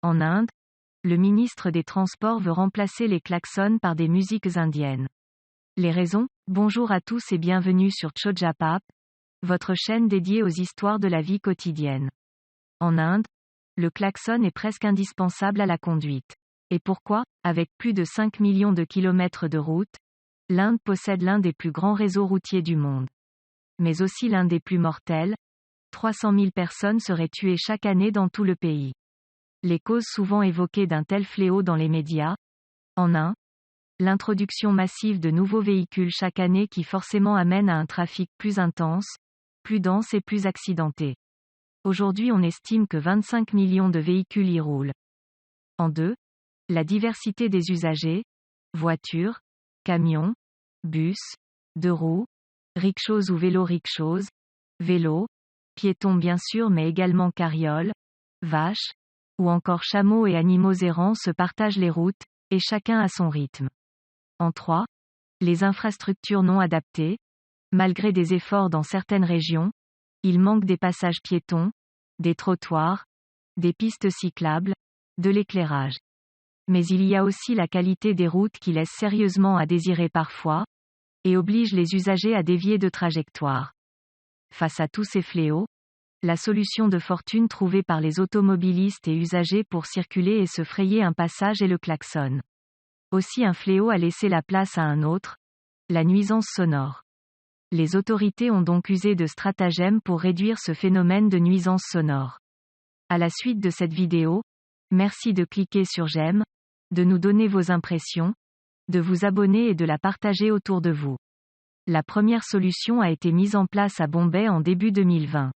En Inde, le ministre des Transports veut remplacer les klaxons par des musiques indiennes. Les raisons? Bonjour à tous et bienvenue sur Chojapap, votre chaîne dédiée aux histoires de la vie quotidienne. En Inde, le klaxon est presque indispensable à la conduite. Et pourquoi? Avec plus de 5 millions de kilomètres de route, l'Inde possède l'un des plus grands réseaux routiers du monde. Mais aussi l'un des plus mortels. 300 000 personnes seraient tuées chaque année dans tout le pays. Les causes souvent évoquées d'un tel fléau dans les médias. En 1. L'introduction massive de nouveaux véhicules chaque année qui forcément amène à un trafic plus intense, plus dense et plus accidenté. Aujourd'hui on estime que 25 millions de véhicules y roulent. En 2. La diversité des usagers, voitures, camions, bus, deux roues, rickshaws ou vélo-rickshaws, vélos, piétons bien sûr mais également carrioles, vaches, ou encore chameaux et animaux errants se partagent les routes, et chacun à son rythme. En 3. Les infrastructures non adaptées. Malgré des efforts dans certaines régions, il manque des passages piétons, des trottoirs, des pistes cyclables, de l'éclairage. Mais il y a aussi la qualité des routes qui laisse sérieusement à désirer parfois, et oblige les usagers à dévier de trajectoire. Face à tous ces fléaux, la solution de fortune trouvée par les automobilistes et usagers pour circuler et se frayer un passage est le klaxon. Aussi un fléau a laissé la place à un autre, la nuisance sonore. Les autorités ont donc usé de stratagèmes pour réduire ce phénomène de nuisance sonore. À la suite de cette vidéo, merci de cliquer sur j'aime, de nous donner vos impressions, de vous abonner et de la partager autour de vous. La première solution a été mise en place à Bombay en début 2020.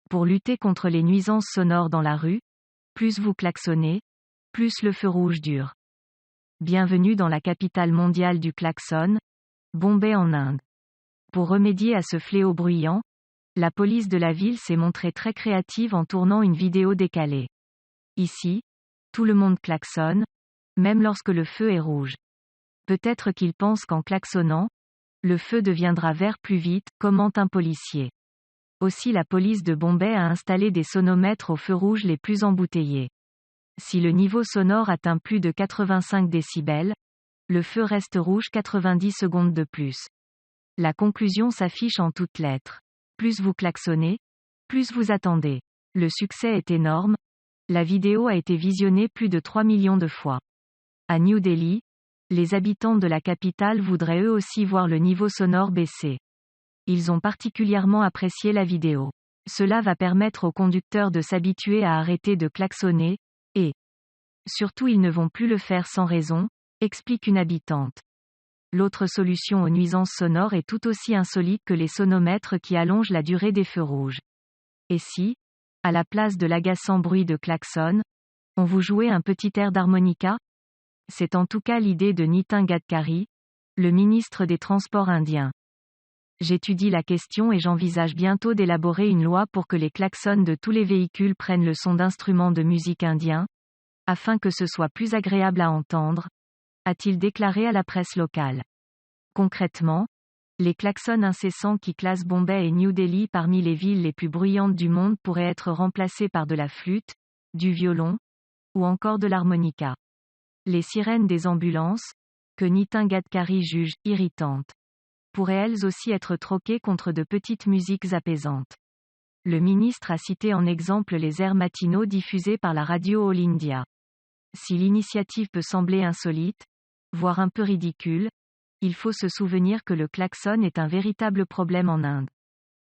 Pour lutter contre les nuisances sonores dans la rue, plus vous klaxonnez, plus le feu rouge dure. Bienvenue dans la capitale mondiale du klaxon, Bombay en Inde. Pour remédier à ce fléau bruyant, la police de la ville s'est montrée très créative en tournant une vidéo décalée. Ici, tout le monde klaxonne, même lorsque le feu est rouge. Peut-être qu'ils pensent qu'en klaxonnant, le feu deviendra vert plus vite, commente un policier. Aussi la police de Bombay a installé des sonomètres aux feux rouges les plus embouteillés. Si le niveau sonore atteint plus de 85 décibels, le feu reste rouge 90 secondes de plus. La conclusion s'affiche en toutes lettres. Plus vous klaxonnez, plus vous attendez. Le succès est énorme. La vidéo a été visionnée plus de 3 millions de fois. À New Delhi, les habitants de la capitale voudraient eux aussi voir le niveau sonore baisser. Ils ont particulièrement apprécié la vidéo. Cela va permettre aux conducteurs de s'habituer à arrêter de klaxonner, et surtout ils ne vont plus le faire sans raison, explique une habitante. L'autre solution aux nuisances sonores est tout aussi insolite que les sonomètres qui allongent la durée des feux rouges. Et si, à la place de l'agaçant bruit de klaxon, on vous jouait un petit air d'harmonica? C'est en tout cas l'idée de Nitin Gadkari, le ministre des Transports indien. J'étudie la question et j'envisage bientôt d'élaborer une loi pour que les klaxons de tous les véhicules prennent le son d'instruments de musique indiens, afin que ce soit plus agréable à entendre, a-t-il déclaré à la presse locale. Concrètement, les klaxons incessants qui classent Bombay et New Delhi parmi les villes les plus bruyantes du monde pourraient être remplacés par de la flûte, du violon, ou encore de l'harmonica. Les sirènes des ambulances, que Nitin Gadkari juge irritantes, pourraient elles aussi être troquées contre de petites musiques apaisantes. Le ministre a cité en exemple les airs matinaux diffusés par la radio All India. Si l'initiative peut sembler insolite, voire un peu ridicule, il faut se souvenir que le klaxon est un véritable problème en Inde.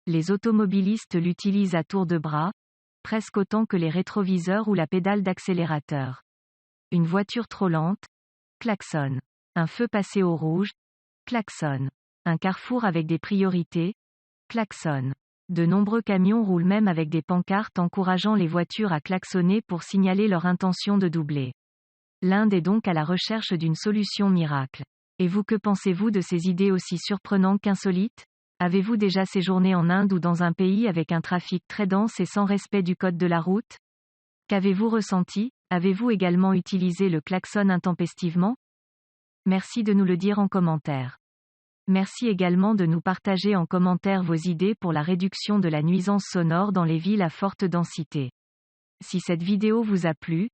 Les automobilistes l'utilisent à tour de bras, presque autant que les rétroviseurs ou la pédale d'accélérateur. Une voiture trop lente, klaxon. Un feu passé au rouge, klaxon. Un carrefour avec des priorités, klaxon. De nombreux camions roulent même avec des pancartes encourageant les voitures à klaxonner pour signaler leur intention de doubler. L'Inde est donc à la recherche d'une solution miracle. Et vous, que pensez-vous de ces idées aussi surprenantes qu'insolites? Avez-vous déjà séjourné en Inde ou dans un pays avec un trafic très dense et sans respect du code de la route? Qu'avez-vous ressenti? Avez-vous également utilisé le klaxon intempestivement? Merci de nous le dire en commentaire. Merci également de nous partager en commentaire vos idées pour la réduction de la nuisance sonore dans les villes à forte densité. Si cette vidéo vous a plu,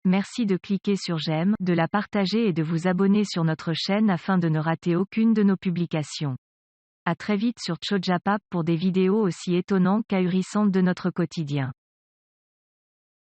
Merci de cliquer sur j'aime, de la partager et de vous abonner sur notre chaîne afin de ne rater aucune de nos publications. À très vite sur Chojapap pour des vidéos aussi étonnantes qu'ahurissantes de notre quotidien.